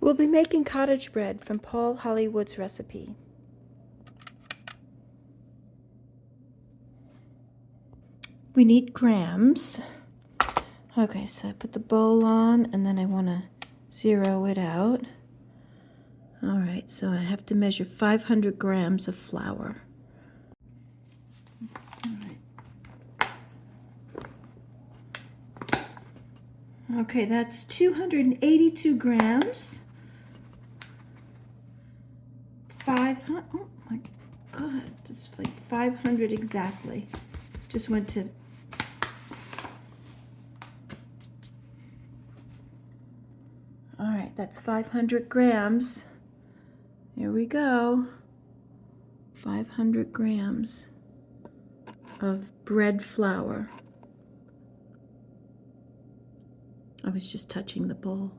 We'll be making cottage bread from Paul Hollywood's recipe. We need grams. Okay, so I put the bowl on and then I want to zero it out. All right, so I have to measure 500 grams of flour. All right. Okay, that's 282 grams. 500, oh my God, that's like 500 exactly. Just went to, all right, that's 500 grams. Here we go. 500 grams of bread flour. I was just touching the bowl.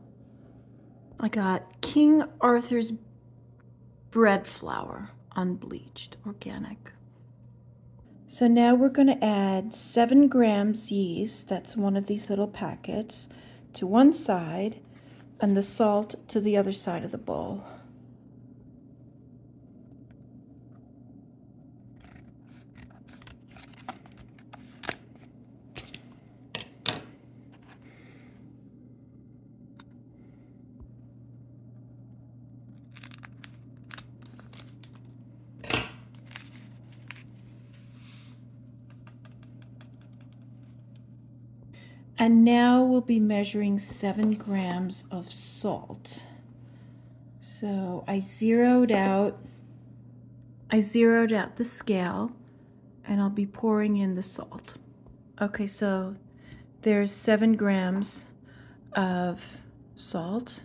I got King Arthur's bread flour, unbleached, organic. So now we're going to add 7 grams yeast, that's one of these little packets, to one side, and the salt to the other side of the bowl. And now we'll be measuring 7 grams of salt. So I zeroed out the scale, and I'll be pouring in the salt. Okay, so there's 7 grams of salt.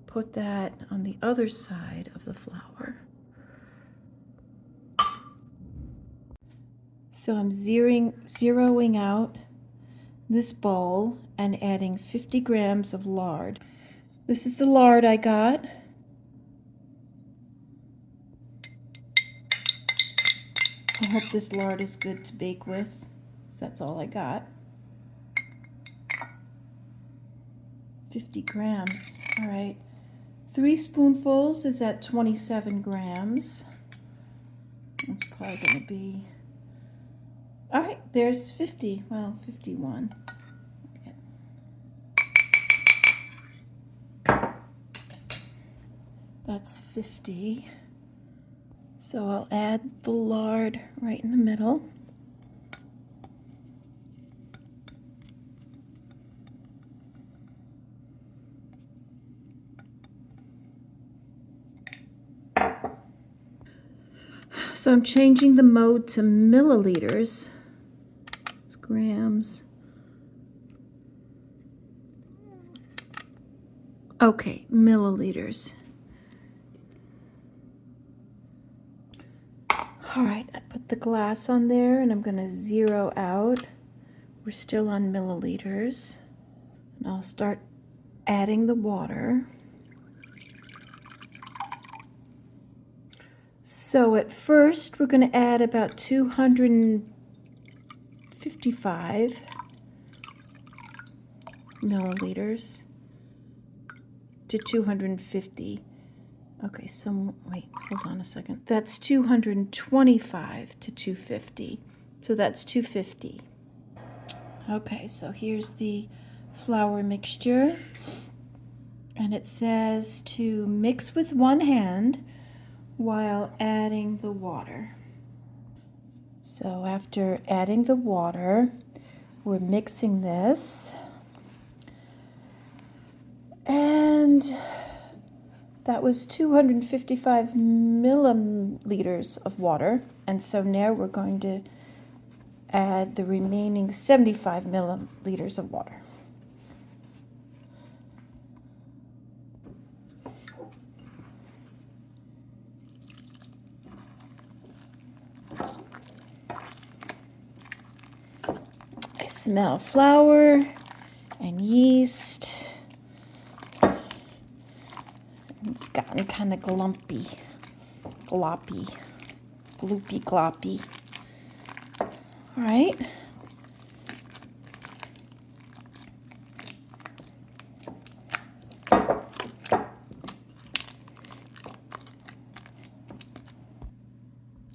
Put that on the other side of the flour. So I'm zeroing out this bowl and adding 50 grams of lard. This is the lard I got. I hope this lard is good to bake with, because that's all I got. 50 grams, all right. 3 spoonfuls is at 27 grams. That's probably gonna be, all right, there's 50, well, 51. Okay. That's 50. So I'll add the lard right in the middle. So I'm changing the mode to milliliters. It's grams. Okay, milliliters. All right, I put the glass on there and I'm gonna zero out. We're still on milliliters. And I'll start adding the water. So at first we're gonna add about 255 milliliters to 250. Okay, wait, hold on a second. That's 225 to 250. So that's 250. Okay, so here's the flour mixture. And it says to mix with one hand while adding the water. So after adding the water, we're mixing this. And that was 255 milliliters of water. And so now we're going to add the remaining 75 milliliters of water. I smell flour and yeast. It's gotten kind of gloppy. Gloppy. All right.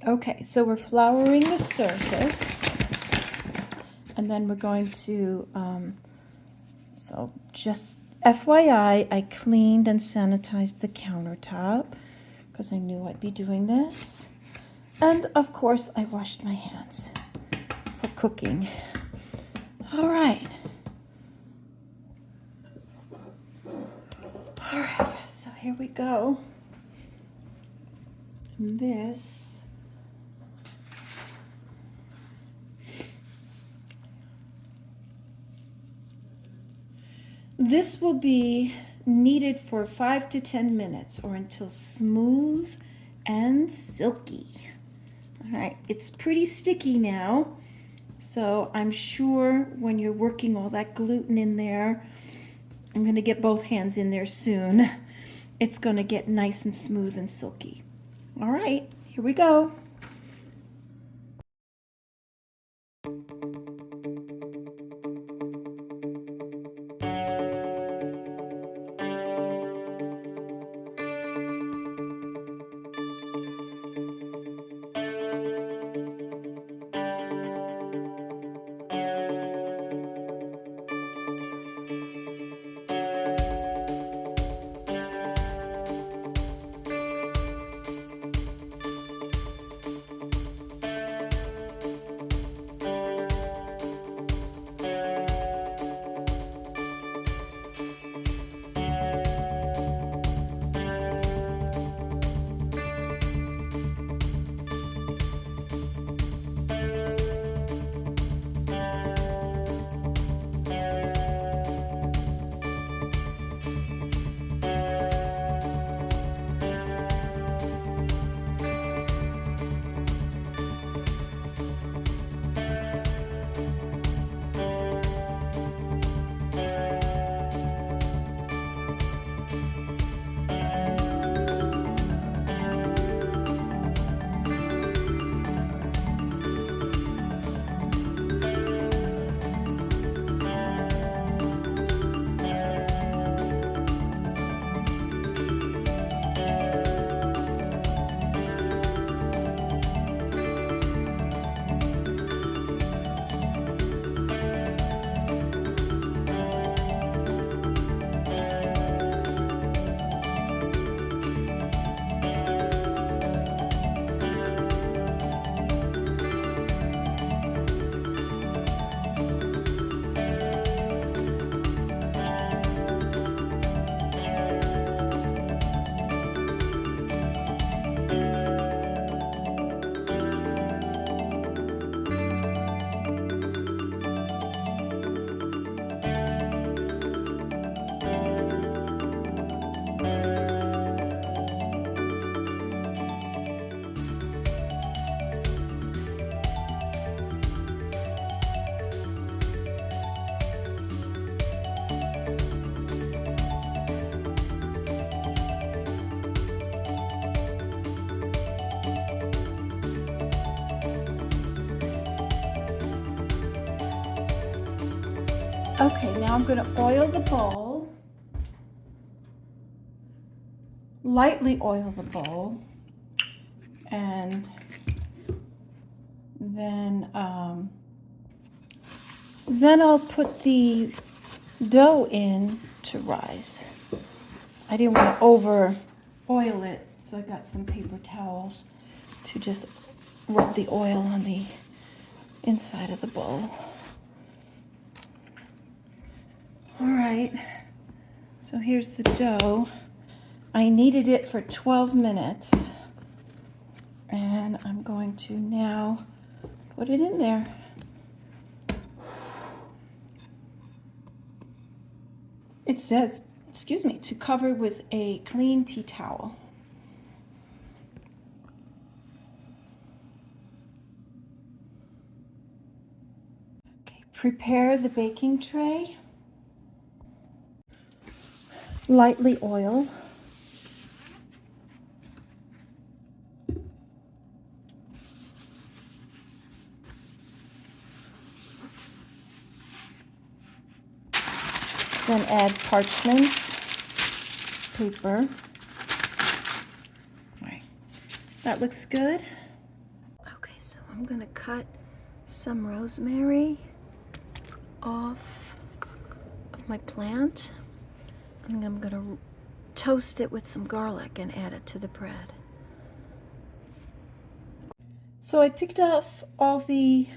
Okay, so we're flouring the surface, and then we're going to, so just FYI, I cleaned and sanitized the countertop because I knew I'd be doing this. And of course, I washed my hands for cooking. All right. All right, so here we go. And this will be kneaded for 5 to 10 minutes or until smooth and silky. All right, it's pretty sticky now, so I'm sure when you're working all that gluten in there, I'm going to get both hands in there soon. It's going to get nice and smooth and silky. All right, here we go. Okay, now I'm going to oil the bowl, lightly oil the bowl, and then I'll put the dough in to rise. I didn't want to over oil it, so I got some paper towels to just rub the oil on the inside of the bowl. All right, so here's the dough. I kneaded it for 12 minutes, and I'm going to now put it in there. It says, excuse me, to cover with a clean tea towel. Okay, prepare the baking tray. Lightly oil. Then add parchment paper. Right. That looks good. I'm gonna cut some rosemary off of my plant, and I'm gonna toast it with some garlic and add it to the bread. So I picked off all the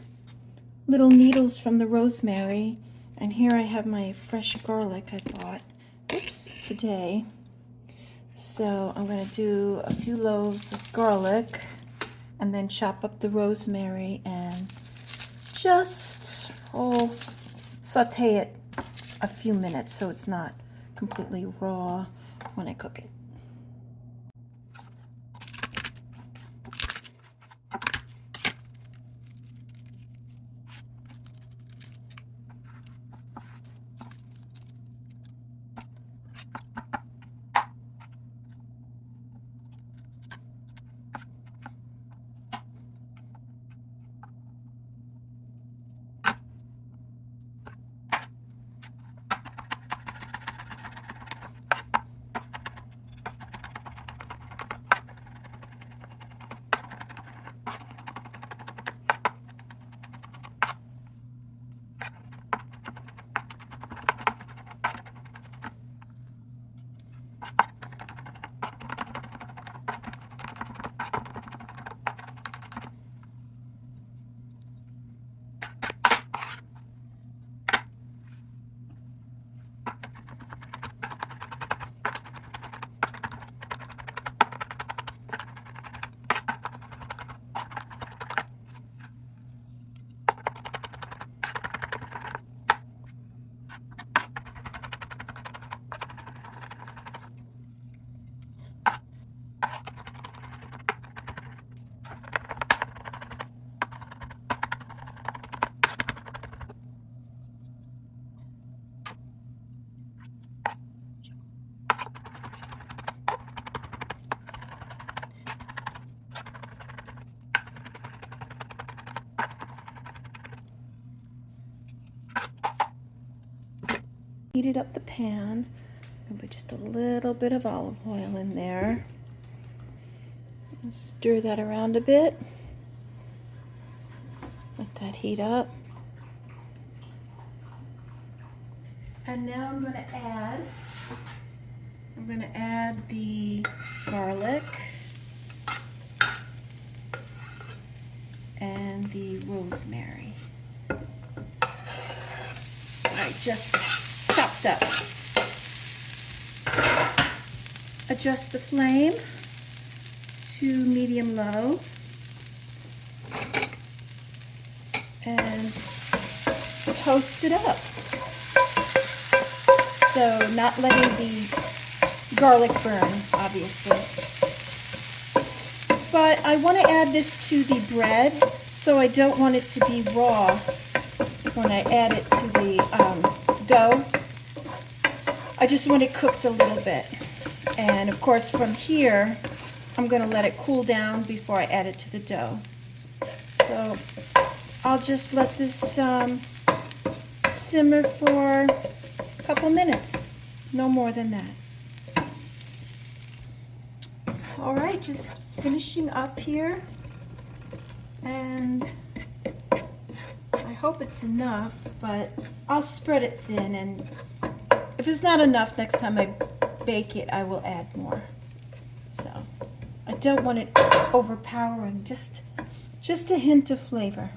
little needles from the rosemary, and here I have my fresh garlic I bought, today. So I'm going to do a few loaves of garlic and then chop up the rosemary and just saute it a few minutes so it's not completely raw when I cook it. Heated up the pan and put just a little bit of olive oil in there. And stir that around a bit. Let that heat up. And now I'm going to add the garlic and the rosemary. I just chopped up. Adjust the flame to medium-low and toast it up. So not letting the garlic burn, obviously. But I want to add this to the bread, so I don't want it to be raw when I add it to the dough. I just want it cooked a little bit. And of course from here, I'm going to let it cool down before I add it to the dough. So I'll just let this simmer for a couple minutes, no more than that. All right, just finishing up here, and I hope it's enough, but I'll spread it thin, and if it's not enough, next time I bake it, I will add more. So I don't want it overpowering, just a hint of flavor.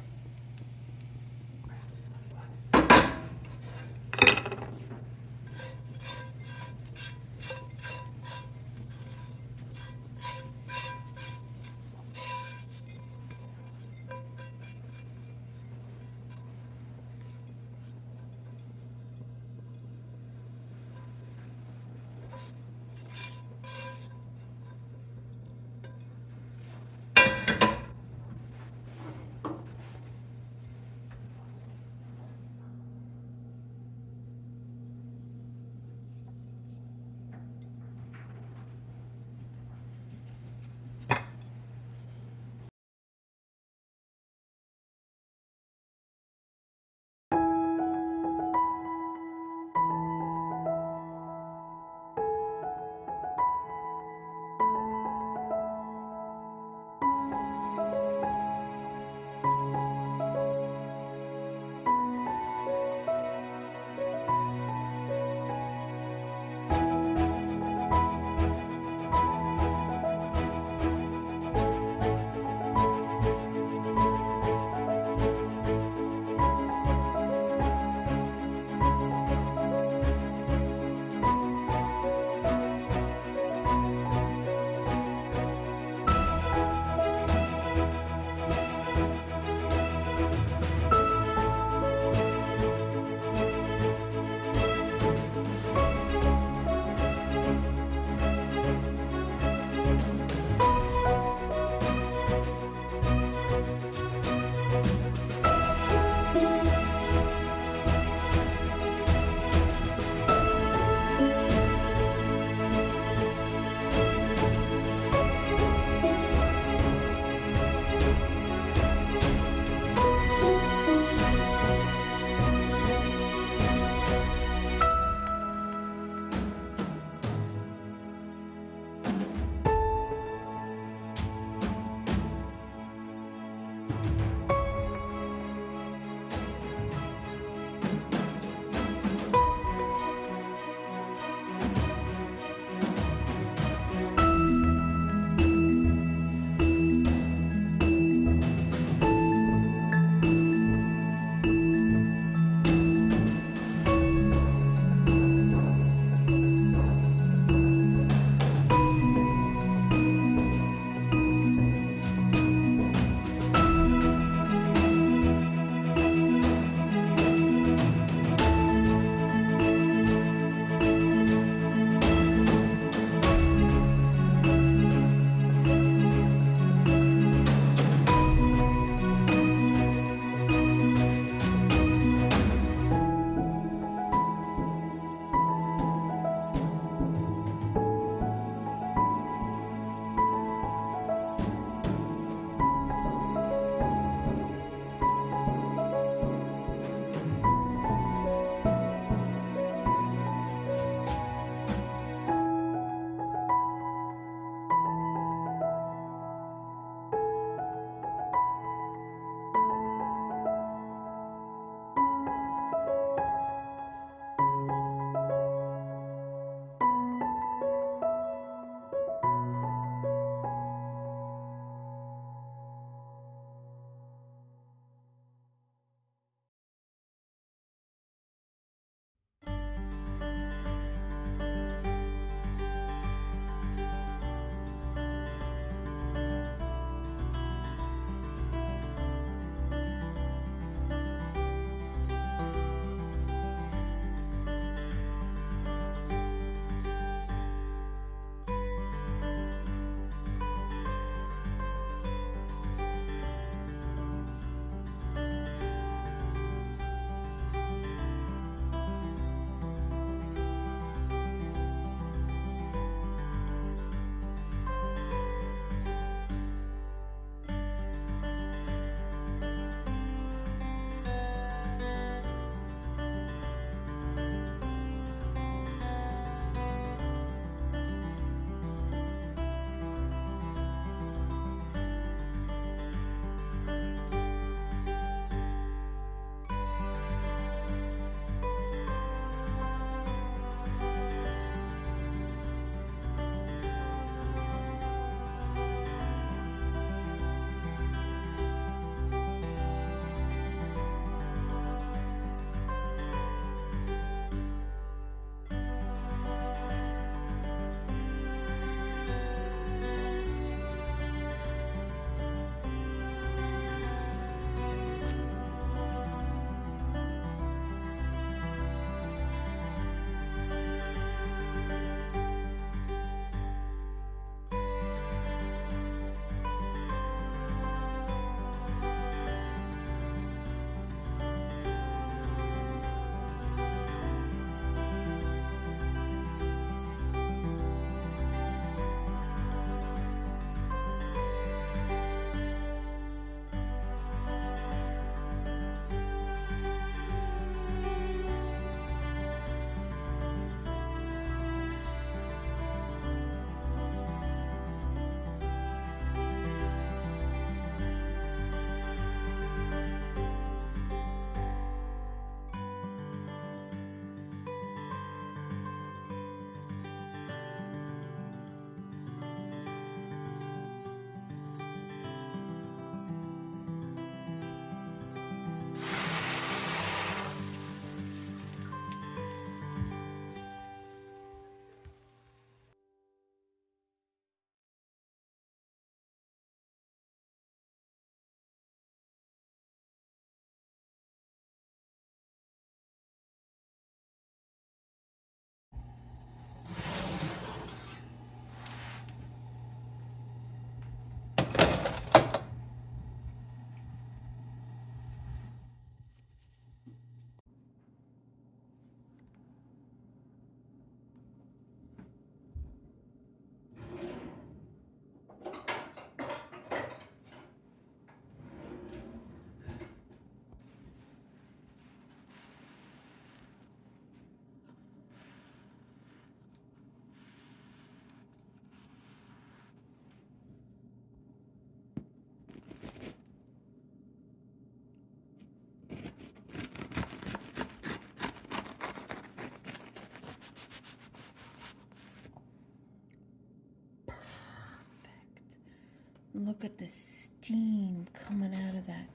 Look at the steam coming out of that.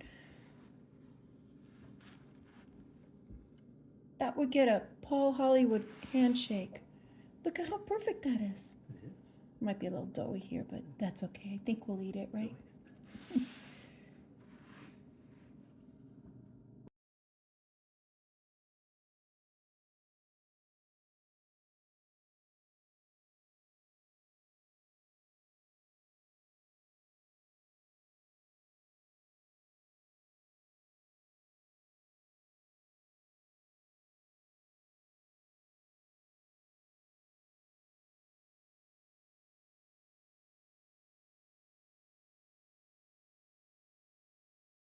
That would get a Paul Hollywood handshake. Look at how perfect that is. It is. Might be a little doughy here, but that's okay. I think we'll eat it, right?